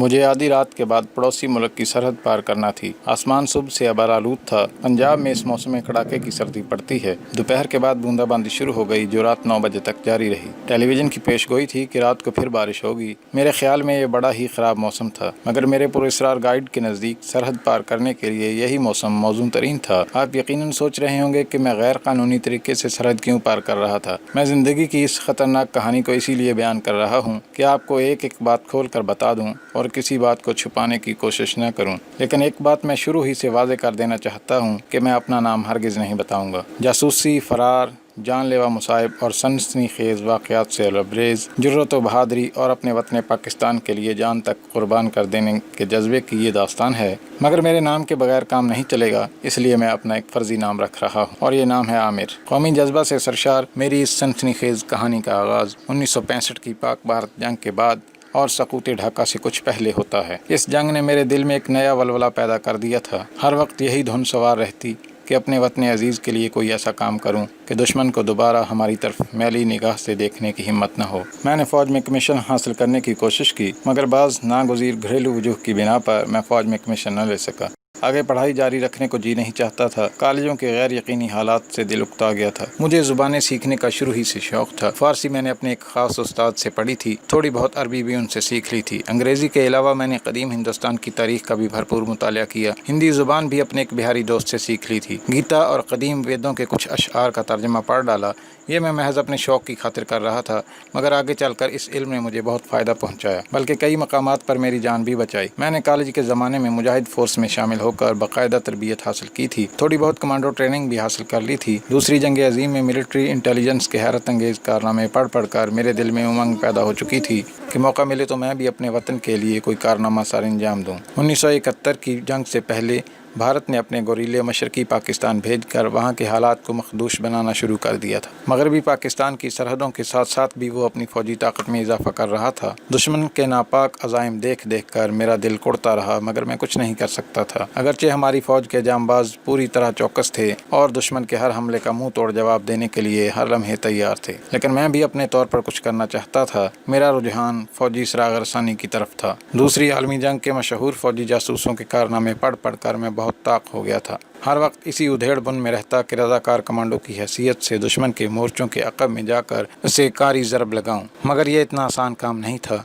مجھے آدھی رات کے بعد پڑوسی ملک کی سرحد پار کرنا تھی۔ آسمان صبح سے ابر آلود تھا۔ پنجاب میں اس موسم میں کڑاکے کی سردی پڑتی ہے۔ دوپہر کے بعد بوندا باندی شروع ہو گئی جو رات 9 بجے تک جاری رہی۔ ٹیلی ویژن کی پیش گوئی تھی کہ رات کو پھر بارش ہوگی۔ میرے خیال میں یہ بڑا ہی خراب موسم تھا، مگر میرے پراسرار گائیڈ کے نزدیک سرحد پار کرنے کے لیے یہی موسم موزوں ترین تھا۔ آپ یقیناً سوچ رہے ہوں گے کہ میں غیر قانونی طریقے سے سرحد کیوں پار کر رہا تھا۔ میں زندگی کی اس خطرناک کہانی کو اسی لیے بیان کر رہا ہوں کہ آپ کو ایک ایک بات کھول کر بتا دوں اور کسی بات کو چھپانے کی کوشش نہ کروں۔ لیکن ایک بات میں شروع ہی سے واضح کر دینا چاہتا ہوں کہ میں اپنا نام ہرگز نہیں بتاؤں گا۔ جاسوسی، فرار، جان لیوا مصائب اور سنسنی خیز واقعات سے لبریز، جرأت و بہادری اور اپنے وطن پاکستان کے لیے جان تک قربان کر دینے کے جذبے کی یہ داستان ہے۔ مگر میرے نام کے بغیر کام نہیں چلے گا، اس لیے میں اپنا ایک فرضی نام رکھ رہا ہوں اور یہ نام ہے عامر۔ قومی جذبہ سے سرشار میری اس سنسنی خیز کہانی کا آغاز 1965 کی پاک بھارت جنگ کے بعد اور سقوط ڈھاکہ سے کچھ پہلے ہوتا ہے۔ اس جنگ نے میرے دل میں ایک نیا ولولہ پیدا کر دیا تھا۔ ہر وقت یہی دھن سوار رہتی کہ اپنے وطن عزیز کے لیے کوئی ایسا کام کروں کہ دشمن کو دوبارہ ہماری طرف میلی نگاہ سے دیکھنے کی ہمت نہ ہو۔ میں نے فوج میں کمیشن حاصل کرنے کی کوشش کی، مگر بعض ناگزیر گھریلو وجوہ کی بنا پر میں فوج میں کمیشن نہ لے سکا۔ آگے پڑھائی جاری رکھنے کو جی نہیں چاہتا تھا۔ کالجوں کے غیر یقینی حالات سے دل اکتا گیا تھا۔ مجھے زبانیں سیکھنے کا شروع ہی سے شوق تھا۔ فارسی میں نے اپنے ایک خاص استاد سے پڑھی تھی، تھوڑی بہت عربی بھی ان سے سیکھ لی تھی۔ انگریزی کے علاوہ میں نے قدیم ہندوستان کی تاریخ کا بھی بھرپور مطالعہ کیا۔ ہندی زبان بھی اپنے ایک بہاری دوست سے سیکھ لی تھی۔ گیتا اور قدیم ویدوں کے کچھ اشعار کا ترجمہ پڑھ ڈالا۔ یہ میں محض اپنے شوق کی خاطر کر رہا تھا، مگر آگے چل کر اس علم نے مجھے بہت فائدہ پہنچایا، بلکہ کئی مقامات پر میری جان بھی بچائی۔ میں نے کالج کے زمانے میں مجاہد فورس میں شامل ہو کر باقاعدہ تربیت حاصل کی تھی، تھوڑی بہت کمانڈو ٹریننگ بھی حاصل کر لی تھی۔ دوسری جنگ عظیم میں ملٹری انٹیلیجنس کے حیرت انگیز کارنامے پڑھ کر میرے دل میں امنگ پیدا ہو چکی تھی کہ موقع ملے تو میں بھی اپنے وطن کے لیے کوئی کارنامہ سر انجام دوں۔ 1971 کی جنگ سے پہلے بھارت نے اپنے گوریلے مشرقی پاکستان بھیج کر وہاں کے حالات کو مخدوش بنانا شروع کر دیا تھا۔ مغربی پاکستان کی سرحدوں کے ساتھ ساتھ بھی وہ اپنی فوجی طاقت میں اضافہ کر رہا تھا۔ دشمن کے ناپاک عزائم دیکھ کر میرا دل کڑتا رہا، مگر میں کچھ نہیں کر سکتا تھا۔ اگرچہ ہماری فوج کے جانباز پوری طرح چوکس تھے اور دشمن کے ہر حملے کا منہ توڑ جواب دینے کے لیے ہر لمحے تیار تھے، لیکن میں بھی اپنے طور پر کچھ کرنا چاہتا تھا۔ میرا رجحان فوجی سراغ رسانی کی طرف تھا۔ دوسری عالمی جنگ کے مشہور فوجی جاسوسوں کے کارنامے پڑھ کر میں بہت طاق ہو گیا تھا۔ ہر وقت اسی ادھیڑ بن میں رہتا کہ رضاکار کمانڈو کی حیثیت سے دشمن کے مورچوں کے عقب میں جا کر اسے کاری ضرب لگاؤں، مگر یہ اتنا آسان کام نہیں تھا۔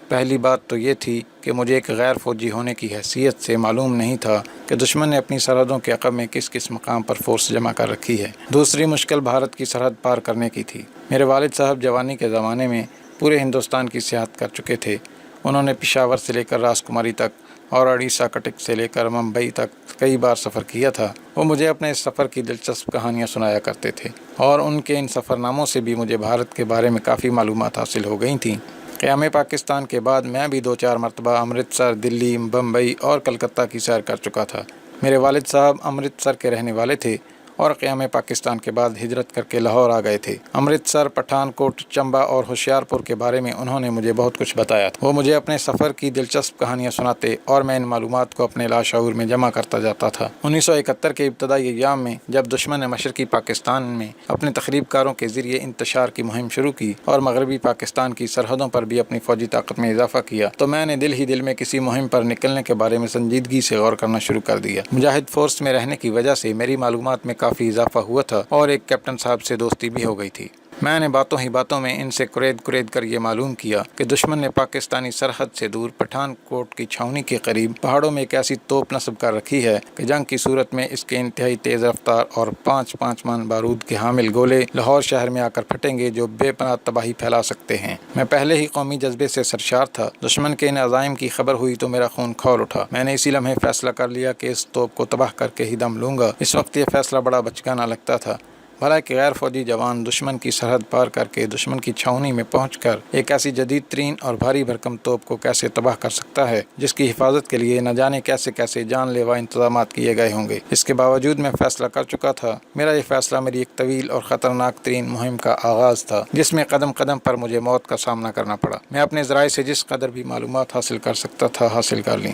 پہلی بات تو یہ تھی کہ مجھے ایک غیر فوجی ہونے کی حیثیت سے معلوم نہیں تھا کہ دشمن نے اپنی سرحدوں کے عقب میں کس کس مقام پر فورس جمع کر رکھی ہے۔ دوسری مشکل بھارت کی سرحد پار کرنے کی تھی۔ میرے والد صاحب جوانی کے زمانے میں پورے ہندوستان کی سیاحت کر چکے تھے۔ انہوں نے پشاور سے لے کر راسکماری تک اور اڑیسہ کٹک سے لے کر ممبئی تک کئی بار سفر کیا تھا۔ وہ مجھے اپنے اس سفر کی دلچسپ کہانیاں سنایا کرتے تھے اور ان کے ان سفر ناموں سے بھی مجھے بھارت کے بارے میں کافی معلومات حاصل ہو گئی تھیں۔ قیام پاکستان کے بعد میں بھی 2-4 مرتبہ امرتسر، دلی، بمبئی اور کلکتہ کی سیر کر چکا تھا۔ میرے والد صاحب امرتسر کے رہنے والے تھے اور قیام پاکستان کے بعد ہجرت کر کے لاہور آ گئے تھے۔ امرتسر، پٹھان کوٹ، چمبا اور ہوشیار پور کے بارے میں انہوں نے مجھے بہت کچھ بتایا تھا۔ وہ مجھے اپنے سفر کی دلچسپ کہانیاں سناتے اور میں ان معلومات کو اپنے لاشعور میں جمع کرتا جاتا تھا۔ 1971 کے ابتدائی ایام میں جب دشمن نے مشرقی پاکستان میں اپنے تخریب کاروں کے ذریعے انتشار کی مہم شروع کی اور مغربی پاکستان کی سرحدوں پر بھی اپنی فوجی طاقت میں اضافہ کیا، تو میں نے دل ہی دل میں کسی مہم پر نکلنے کے بارے میں سنجیدگی سے غور کرنا شروع کر دیا۔ مجاہد فورس میں رہنے کی وجہ سے میری معلومات میں کافی اضافہ ہوا تھا اور ایک کیپٹن صاحب سے دوستی بھی ہو گئی تھی۔ میں نے باتوں ہی باتوں میں ان سے کرید کر یہ معلوم کیا کہ دشمن نے پاکستانی سرحد سے دور پٹھان کوٹ کی چھاؤنی کے قریب پہاڑوں میں ایک ایسی توپ نصب کر رکھی ہے کہ جنگ کی صورت میں اس کے انتہائی تیز رفتار اور 5 من بارود کے حامل گولے لاہور شہر میں آ کر پھٹیں گے جو بے پناہ تباہی پھیلا سکتے ہیں۔ میں پہلے ہی قومی جذبے سے سرشار تھا۔ دشمن کے ان عزائم کی خبر ہوئی تو میرا خون کھول اٹھا۔ میں نے اسی لمحے فیصلہ کر لیا کہ اس توپ کو تباہ کر کے ہی دم لوں گا۔ اس وقت یہ فیصلہ بڑا بچگانہ لگتا تھا۔ بھلا کہ غیر فوجی جوان دشمن کی سرحد پار کر کے دشمن کی چھاؤنی میں پہنچ کر ایک ایسی جدید ترین اور بھاری بھرکم توپ کو کیسے تباہ کر سکتا ہے جس کی حفاظت کے لیے نہ جانے کیسے جان لیوا انتظامات کیے گئے ہوں گے۔ اس کے باوجود میں فیصلہ کر چکا تھا۔ میرا یہ فیصلہ میری ایک طویل اور خطرناک ترین مہم کا آغاز تھا جس میں قدم قدم پر مجھے موت کا سامنا کرنا پڑا۔ میں اپنے ذرائع سے جس قدر بھی معلومات حاصل کر سکتا تھا حاصل کر لیں۔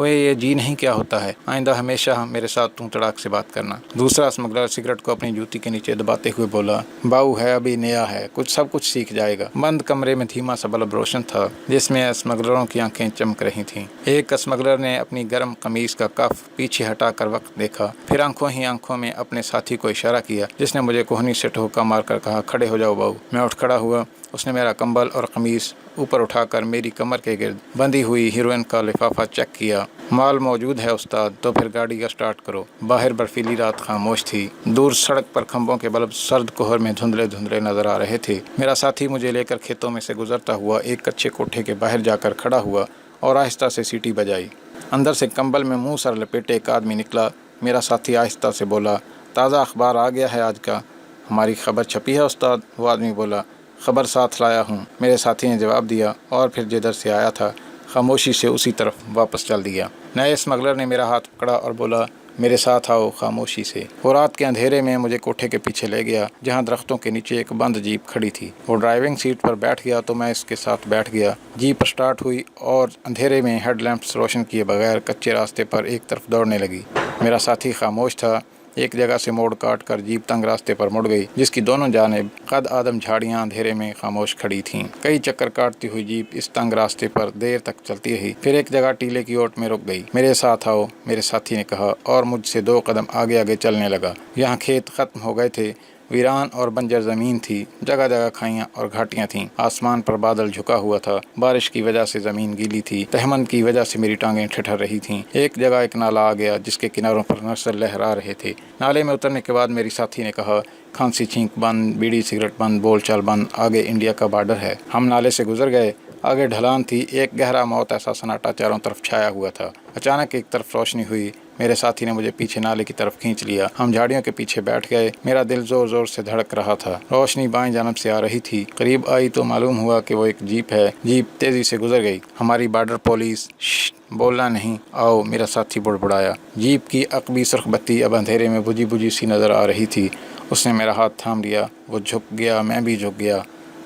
وہ یہ جی نہیں کیا ہوتا ہے، آئندہ ہمیشہ میرے ساتھ توں تڑاک سے بات کرنا۔ دوسرا اسمگلر سگریٹ کو اپنی جوتی کے نیچے دباتے ہوئے بولا، باؤ ہے ابھی نیا ہے، کچھ سب کچھ سیکھ جائے گا۔ بند کمرے میں دھیما سا بلب روشن تھا جس میں اسمگلروں کی آنکھیں چمک رہی تھیں۔ ایک اسمگلر نے اپنی گرم قمیص کا کف پیچھے ہٹا کر وقت دیکھا، پھر آنکھوں ہی آنکھوں میں اپنے ساتھی کو اشارہ کیا جس نے مجھے کوہنی سے ٹھوکا مار کر کہا، کھڑے ہو جاؤ باؤ۔ میں اٹھ کھڑا ہوا۔ اس نے میرا کمبل اور قمیص اوپر اٹھا کر میری کمر کے گرد بندھی ہوئی ہیروئن کا لفافہ چیک کیا۔ مال موجود ہے استاد، تو پھر گاڑی کا سٹارٹ کرو۔ باہر برفیلی رات خاموش تھی، دور سڑک پر کھمبوں کے بلب سرد کوہر میں دھندلے دھندلے نظر آ رہے تھے۔ میرا ساتھی مجھے لے کر کھیتوں میں سے گزرتا ہوا ایک کچے کوٹھے کے باہر جا کر کھڑا ہوا اور آہستہ سے سیٹی بجائی۔ اندر سے کمبل میں منہ سر لپیٹے ایک آدمی نکلا۔ میرا ساتھی آہستہ سے بولا، تازہ اخبار آ گیا ہے آج کا، ہماری خبر چھپی ہے استاد۔ وہ آدمی بولا، خبر ساتھ لایا ہوں، میرے ساتھی نے جواب دیا، اور پھر جدھر سے آیا تھا خاموشی سے اسی طرف واپس چل دیا۔ نئے اسمگلر نے میرا ہاتھ پکڑا اور بولا، میرے ساتھ آؤ خاموشی سے۔ وہ رات کے اندھیرے میں مجھے کوٹھے کے پیچھے لے گیا جہاں درختوں کے نیچے ایک بند جیپ کھڑی تھی۔ وہ ڈرائیونگ سیٹ پر بیٹھ گیا تو میں اس کے ساتھ بیٹھ گیا۔ جیپ سٹارٹ ہوئی اور اندھیرے میں ہیڈ لیمپس روشن کیے بغیر کچے راستے پر ایک طرف دوڑنے لگی۔ میرا ساتھی خاموش تھا۔ ایک جگہ سے موڑ کاٹ کر جیپ تنگ راستے پر مڑ گئی جس کی دونوں جانب قد آدم جھاڑیاں اندھیرے میں خاموش کھڑی تھیں۔ کئی چکر کاٹتی ہوئی جیپ اس تنگ راستے پر دیر تک چلتی رہی، پھر ایک جگہ ٹیلے کی اوٹ میں رک گئی۔ میرے ساتھ آؤ، میرے ساتھی نے کہا اور مجھ سے 2 قدم آگے آگے چلنے لگا۔ یہاں کھیت ختم ہو گئے تھے، ویران اور بنجر زمین تھی، جگہ جگہ کھائیاں اور گھاٹیاں تھیں۔ آسمان پر بادل جھکا ہوا تھا، بارش کی وجہ سے زمین گیلی تھی، تہمند کی وجہ سے میری ٹانگیں ٹھٹر رہی تھیں۔ ایک جگہ ایک نالا آ گیا جس کے کناروں پر نرسل لہرا رہے تھے۔ نالے میں اترنے کے بعد میری ساتھی نے کہا، کھانسی چھینک بند، بیڑی سگریٹ بند، بول چال بند، آگے انڈیا کا بارڈر ہے۔ ہم نالے سے گزر گئے، آگے ڈھلان تھی، ایک گہرا موت ایسا سناٹا چاروں طرف چھایا ہوا تھا۔ اچانک ایک طرف روشنی ہوئی، میرے ساتھی نے مجھے پیچھے نالے کی طرف کھینچ لیا۔ ہم جھاڑیوں کے پیچھے بیٹھ گئے۔ میرا دل زور زور سے دھڑک رہا تھا۔ روشنی بائیں جانب سے آ رہی تھی، قریب آئی تو معلوم ہوا کہ وہ ایک جیپ ہے۔ جیپ تیزی سے گزر گئی۔ ہماری بارڈر پولیس۔ ششٹ، بولنا نہیں، آؤ، میرا ساتھی بڑبڑایا۔ جیپ کی عقبی سرخ بتی اب اندھیرے میں بجھی بجھی سی نظر آ رہی تھی۔ اس نے میرا ہاتھ تھام لیا، وہ جھک گیا، میں بھی جھک گیا۔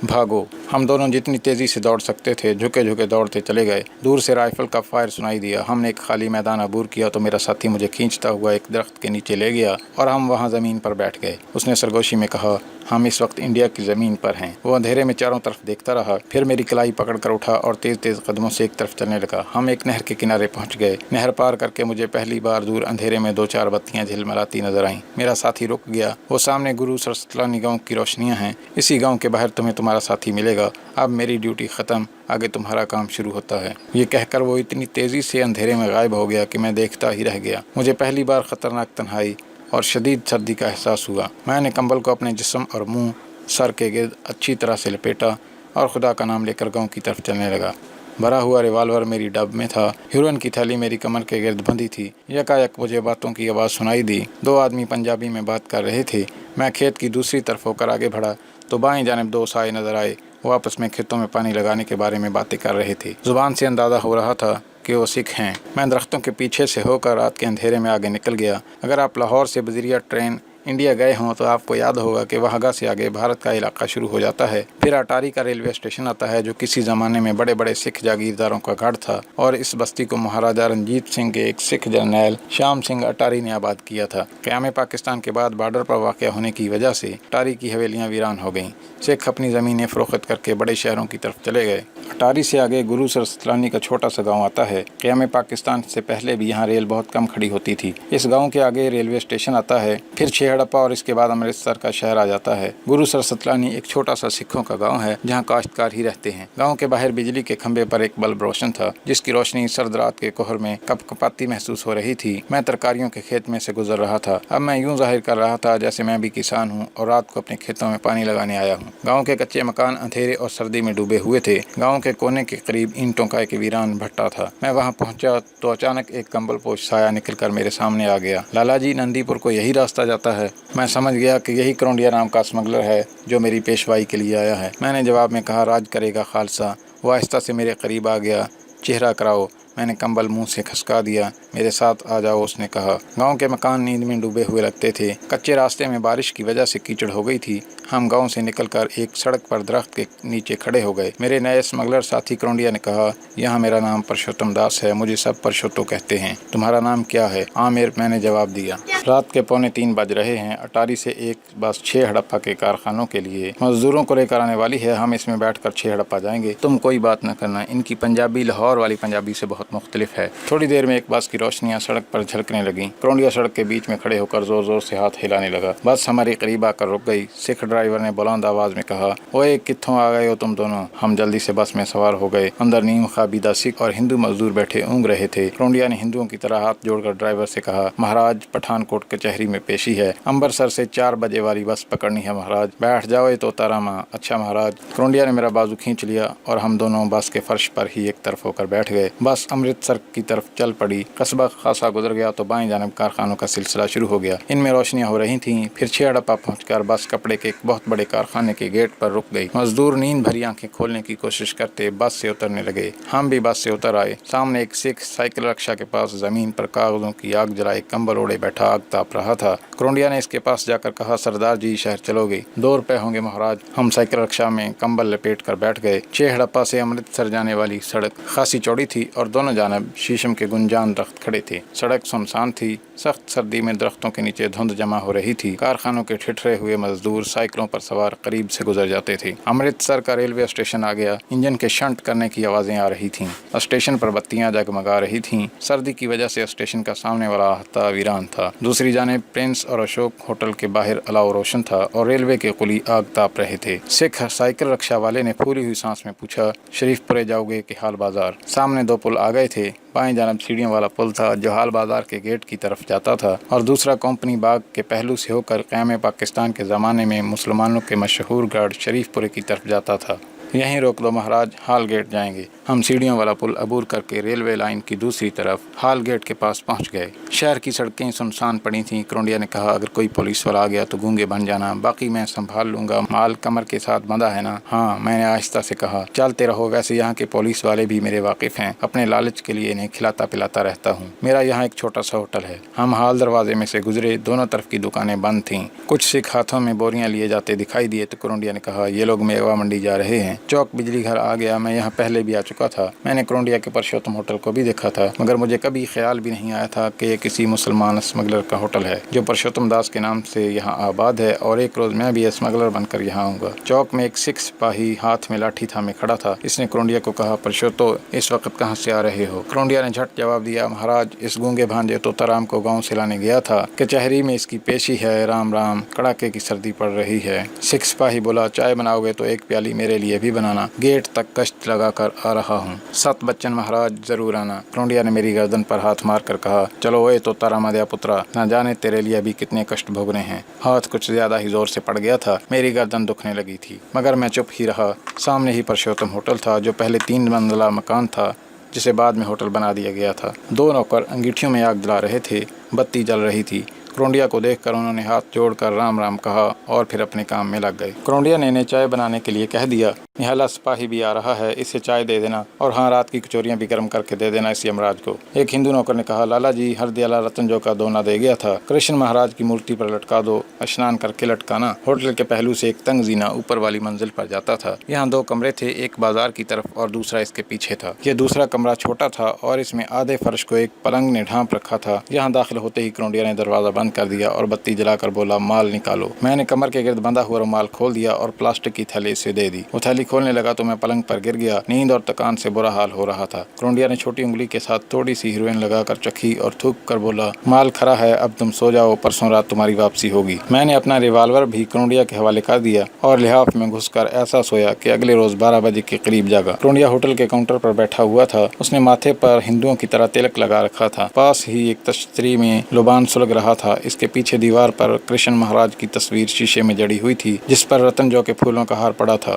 بھاگو۔ ہم دونوں جتنی تیزی سے دوڑ سکتے تھے جھکے جھکے دوڑتے چلے گئے۔ دور سے رائفل کا فائر سنائی دیا۔ ہم نے ایک خالی میدان عبور کیا تو میرا ساتھی مجھے کھینچتا ہوا ایک درخت کے نیچے لے گیا اور ہم وہاں زمین پر بیٹھ گئے۔ اس نے سرگوشی میں کہا، ہم اس وقت انڈیا کی زمین پر ہیں۔ وہ اندھیرے میں چاروں طرف دیکھتا رہا، پھر میری کلائی پکڑ کر اٹھا اور تیز تیز قدموں سے ایک طرف چلنے لگا۔ ہم ایک نہر کے کنارے پہنچ گئے۔ نہر پار کر کے مجھے پہلی بار دور اندھیرے میں 2-4 بتیاں جھلملاتی نظر آئیں۔ میرا ساتھی رک گیا۔ وہ سامنے گرو سرستلانی گاؤں کی روشنیاں ہیں، اسی گاؤں کے باہر تمہیں تمہارا ساتھی ملے گا۔ اب میری ڈیوٹی ختم، آگے تمہارا کام شروع ہوتا ہے۔ یہ کہہ کر وہ اتنی تیزی سے اندھیرے میں غائب ہو گیا کہ میں دیکھتا ہی رہ گیا۔ مجھے پہلی بار خطرناک تنہائی اور شدید سردی کا احساس ہوا۔ میں نے کمبل کو اپنے جسم اور منہ سر کے گرد اچھی طرح سے لپیٹا اور خدا کا نام لے کر گاؤں کی طرف چلنے لگا۔ بھرا ہوا ریوالور میری ڈب میں تھا، ہیروئن کی تھیلی میری کمر کے گرد بندھی تھی۔ یکایک مجھے باتوں کی آواز سنائی دی۔ 2 آدمی پنجابی میں بات کر رہے تھے۔ میں کھیت کی دوسری طرف ہو کر آگے بڑھا تو بائیں جانب 2 سائے نظر آئے۔ وہ آپس میں کھیتوں میں پانی لگانے کے بارے میں باتیں کر رہے تھے۔ زبان سے اندازہ ہو رہا تھا کہ وہ سکھ ہیں۔ میں درختوں کے پیچھے سے ہو کر رات کے اندھیرے میں آگے نکل گیا۔ اگر آپ لاہور سے بذریعہ ٹرین انڈیا گئے ہوں تو آپ کو یاد ہوگا کہ وہاگا سے آگے بھارت کا علاقہ شروع ہو جاتا ہے۔ پھر اٹاری کا ریلوے اسٹیشن آتا ہے جو کسی زمانے میں بڑے بڑے سکھ جاگیرداروں کا گڑھ تھا، اور اس بستی کو مہاراجا رنجیت سنگھ کے ایک سکھ جرنیل شام سنگھ اٹاری نے آباد کیا تھا۔ قیام پاکستان کے بعد بارڈر پر واقع ہونے کی وجہ سے اٹاری کی حویلیاں ویران ہو گئیں۔ سکھ اپنی زمینیں فروخت کر کے بڑے شہروں کی طرف چلے گئے۔ اٹاری سے آگے گرو سرستلانی کا چھوٹا سا گاؤں آتا ہے۔ قیام پاکستان سے پہلے بھی یہاں ریل بہت کم کھڑی ہوتی تھی۔ اس گاؤں کے آگے ریلوے اسٹیشن آتا ہے، پھر چھیڑپا اور اس کے بعد امرتسر کا شہر آ جاتا ہے۔ گرو سرستلانی ایک چھوٹا سا سکھوں کا گاؤں ہے جہاں کاشتکار ہی رہتے ہیں۔ گاؤں کے باہر بجلی کے کھمبے پر ایک بلب روشن تھا جس کی روشنی سرد رات کے کوہر میں کپ کپاتی محسوس ہو رہی تھی۔ میں ترکاریوں کے کھیت میں سے گزر رہا تھا۔ اب میں یوں ظاہر کر رہا تھا جیسے میں بھی کسان ہوں اور رات کو اپنے کھیتوں میں پانی لگانے آیا ہوں۔ گاؤں کے کچے مکان اندھیرے اور سردی میں ڈوبے ہوئے تھے۔ گاؤں کے کونے کے قریب اینٹوں کا ایک ویران بھٹا تھا۔ میں وہاں پہنچا تو اچانک ایک کمبل پوش سایہ نکل کر میرے سامنے آ گیا۔ لالا جی، نندی پور کو یہی راستہ جاتا ہے؟ میں سمجھ گیا کہ یہی کرونڈیا نام کا اسمگلر ہے جو میری پیشوائی کے لیے آیا ہے۔ میں نے جواب میں کہا، راج کرے گا خالصہ۔ وہ آہستہ سے میرے قریب آ گیا۔ چہرہ کراؤ۔ میں نے کمبل منہ سے کھسکا دیا۔ میرے ساتھ آ جاؤ، اس نے کہا۔ گاؤں کے مکان نیند میں ڈوبے ہوئے لگتے تھے۔ کچے راستے میں بارش کی وجہ سے کیچڑ ہو گئی تھی۔ ہم گاؤں سے نکل کر ایک سڑک پر درخت کے نیچے کھڑے ہو گئے۔ میرے نئے اسمگلر ساتھی کرونڈیا نے کہا، یہاں میرا نام پرشوتم داس ہے، مجھے سب پرشوتو کہتے ہیں۔ تمہارا نام کیا ہے؟ عامر، میں نے جواب دیا۔ رات کے 2:45 بج رہے ہیں۔ اٹاری سے ایک بس 6 ہڑپا کے کارخانوں کے لیے مزدوروں کو لے کر آنے والی ہے۔ ہم اس میں بیٹھ کر 6 ہڑپا جائیں گے۔ تم کوئی بات نہ کرنا، ان کی پنجابی لاہور والی پنجابی سے بہت مختلف ہے۔ تھوڑی دیر میں ایک بس کی روشنیاں سڑک پر جھلکنے لگیں۔ کرونڈیا سڑک کے بیچ میں کھڑے ہو کر زور زور سے ہاتھ ہلانے لگا۔ بس ہمارے قریب آ کر رک گئی۔ سکھ ڈرائیور نے بلند آواز میں کہا، اوئے کتھوں آ گئے ہو تم دونوں؟ ہم جلدی سے بس میں سوار ہو گئے۔ اندر نیم خوابیدہ سکھ اور ہندو مزدور بیٹھے اونگ رہے تھے۔ کرونڈیا نے ہندوؤں کی طرح ہاتھ جوڑ کر ڈرائیور سے کہا، مہاراج پٹھان کوٹ کچہری میں پیشی ہے، امبرسر سے 4 بجے والی بس پکڑنی ہے مہاراج۔ بیٹھ جاؤ تو تاراما۔ اچھا مہاراج۔ کرونڈیا نے میرا بازو کھینچ لیا اور ہم دونوں بس کے فرش پر ہی ایک طرف ہو کر بیٹھ گئے۔ بس امرتسر کی طرف چل پڑی۔ قصبہ خاصا گزر گیا تو بائیں جانب کارخانوں کا سلسلہ شروع ہو گیا۔ ان میں روشنیاں ہو رہی تھیں۔ پھر 6 ہڑپا پہنچ کر بس کپڑے کے ایک بہت بڑے کارخانے کے گیٹ پر رک گئی۔ مزدور نیند بھری آنکھیں کھولنے کی کوشش کرتے بس سے اترنے لگے۔ ہم بھی بس سے اتر آئے۔ سامنے ایک سکھ سائیکل رکشا کے پاس زمین پر کاغذوں کی آگ جلائے کمبل اوڑے بیٹھا آگ تاپ رہا تھا۔ کرونڈیا نے اس کے پاس جا کر کہا، سردار جی شہر چلو گے؟ 2 روپے ہوں گے مہاراج۔ ہم سائیکل رکشا میں کمبل لپیٹ کر بیٹھ گئے۔ 6 ہڑپا سے امرتسر جانے والی سڑک خاصی چوڑی تھی اور دونوں جانب شیشم کے گنجان درخت کھڑے تھے۔ سڑک سنسان تھی۔ سخت سردی میں درختوں کے نیچے دھند جمع ہو رہی تھی۔ کارخانوں کے ٹھٹھرے ہوئے مزدور سائیکلوں پر سوار قریب سے گزر جاتے تھے۔ امرتسر کا ریلوے اسٹیشن آ گیا۔ انجن کے شنٹ کرنے کی آوازیں آ رہی تھیں۔ اسٹیشن پر بتیاں جگمگا رہی تھیں۔ سردی کی وجہ سے اسٹیشن کا سامنے والا احاطہ ویران تھا۔ دوسری جانب پرنس اور اشوک ہوٹل کے باہر الاؤ روشن تھا اور ریلوے کے قلی آگ تاپ رہے تھے۔ سکھ سائیکل رکشا والے نے پھولی ہوئی سانس میں پوچھا، شریف پورے جاؤ گے کہ حال بازار؟ سامنے 2 پل آ گئے تھے۔ بائیں جانب سیڑھیوں والا پل تھا جو حال بازار کے گیٹ کی طرف جاتا تھا اور دوسرا کمپنی باغ کے پہلو سے ہو کر قیام پاکستان کے زمانے میں مسلمانوں کے مشہور گڑھ شریف پورے کی طرف جاتا تھا۔ یہیں روک دو مہاراج، ہال گیٹ جائیں گے۔ ہم سیڑھیوں والا پل عبور کر کے ریلوے لائن کی دوسری طرف ہال گیٹ کے پاس پہنچ گئے۔ شہر کی سڑکیں سنسان پڑی تھیں۔ کرونڈیا نے کہا، اگر کوئی پولیس والا آ گیا تو گونگے بن جانا، باقی میں سنبھال لوں گا۔ مال کمر کے ساتھ بندھا ہے نا؟ ہاں، میں نے آہستہ سے کہا۔ چلتے رہو، ویسے یہاں کے پولیس والے بھی میرے واقف ہیں، اپنے لالچ کے لیے انہیں کھلاتا پلاتا رہتا ہوں۔ میرا یہاں ایک چھوٹا سا ہوٹل ہے۔ ہم ہال دروازے میں سے گزرے۔ دونوں طرف کی دکانیں بند تھیں۔ کچھ سکھ ہاتھوں میں بوریاں لیے جاتے دکھائی دیے تو کرونڈیا نے کہا، یہ لوگ میوا منڈی جا رہے ہیں۔ چوک بجلی گھر آ گیا۔ میں یہاں پہلے بھی آ چکا تھا۔ میں نے کرونڈیا کے پرشوتم ہوٹل کو بھی دیکھا تھا، مگر مجھے کبھی خیال بھی نہیں آیا تھا کہ یہ کسی مسلمان اسمگلر کا ہوٹل ہے جو پرشوتم داس کے نام سے یہاں آباد ہے، اور ایک روز میں بھی اسمگلر بن کر یہاں آؤں گا۔ چوک میں ایک سکھ سپاہی ہاتھ میں لاٹھی تھامے کھڑا تھا۔ اس نے کرونڈیا کو کہا، پرشوتو اس وقت کہاں سے آ رہے ہو؟ کرونڈیا نے جھٹ جواب دیا، مہاراج اس گونگے بھانجے توتا رام کو گاؤں سے لانے گیا تھا، کچہری میں اس کی پیشی ہے۔ رام رام، کڑاکے کی سردی پڑ رہی ہے۔ سکھ سپاہی بولا، چائے بناؤ گے تو 1 پیالی میرے لیے بھی بنانا، گیٹ تک کشت لگا کر آ رہا ہوں۔ 7 بچن مہاراج، ضرور آنا۔ کرونڈیا نے میری گردن پر ہاتھ مار کر کہا، چلو اوئے توتا راما دیا پترا، نہ جانے تیرے لیے ابھی کتنے کشٹ بھوگنے ہیں۔ ہاتھ کچھ زیادہ ہی زور سے پڑ گیا تھا، میری گردن دکھنے لگی تھی، مگر میں چپ ہی رہا۔ سامنے ہی پرشوتم ہوٹل تھا جو پہلے 3 منزلہ مکان تھا جسے بعد میں ہوٹل بنا دیا گیا تھا۔ 2 نوکر انگیٹھیوں میں آگ جلا رہے تھے۔ بتی جل رہی تھی۔ کرونڈیا کو دیکھ کر انہوں نے ہاتھ جوڑ کر رام رام کہا اور پھر اپنے کام میں لگ گئے۔ کرونڈیا نے انہیں چائے بنانے کے لیے کہہ دیا، نہالا سپاہی بھی آ رہا ہے، اسے چائے دے دینا، اور ہاں رات کی کچوریاں بھی گرم کر کے دے دینا اس یمراج کو۔ ایک ہندو نوکر نے کہا، لالا جی ہردیالہ رتن جو کا دونا دے گیا تھا، کرشن مہاراج کی مورتی پر لٹکا دو، اشنان کر کے لٹکانا۔ ہوٹل کے پہلو سے ایک تنگ زینہ اوپر والی منزل پر جاتا تھا۔ یہاں 2 کمرے تھے، ایک بازار کی طرف اور دوسرا اس کے پیچھے تھا۔ یہ دوسرا کمرہ چھوٹا تھا اور اس میں آدھے فرش کو ایک پلنگ نے ڈھانپ رکھا تھا۔ یہاں داخل ہوتے ہی کرونڈیا نے دروازہ بند کر دیا اور بتی جلا کر بولا، مال نکالو۔ میں نے کمر کے گرد بندھا ہوا رومال کھول دیا اور پلاسٹک کی تھیلی اسے دے دی۔ وہ تھیلی کھولنے لگا تو میں پلنگ پر گر گیا۔ نیند اور تکان سے برا حال ہو رہا تھا۔ کرونڈیا نے چھوٹی انگلی کے ساتھ تھوڑی سی ہیروئن لگا کر چکھی اور تھوک کر بولا، مال کھرا ہے، اب تم سو جاؤ، پرسوں رات تمہاری واپسی ہوگی۔ میں نے اپنا ریوالور بھی کرونڈیا کے حوالے کر دیا اور لحاف میں گھس کر ایسا سویا کہ اگلے روز 12 بجے کے قریب جاگا۔ کرونڈیا ہوٹل کے کاؤنٹر پر بیٹھا ہوا تھا۔ اس نے ماتھے پر ہندوؤں کی طرح تلک لگا رکھا تھا۔ پاس ہی ایک تشتری میں لبان سلگ رہا تھا۔ اس کے پیچھے دیوار پر کرشن مہاراج کی تصویر شیشے میں جڑی ہوئی تھی جس پر رتن جو کے پھولوں کا ہار پڑا تھا۔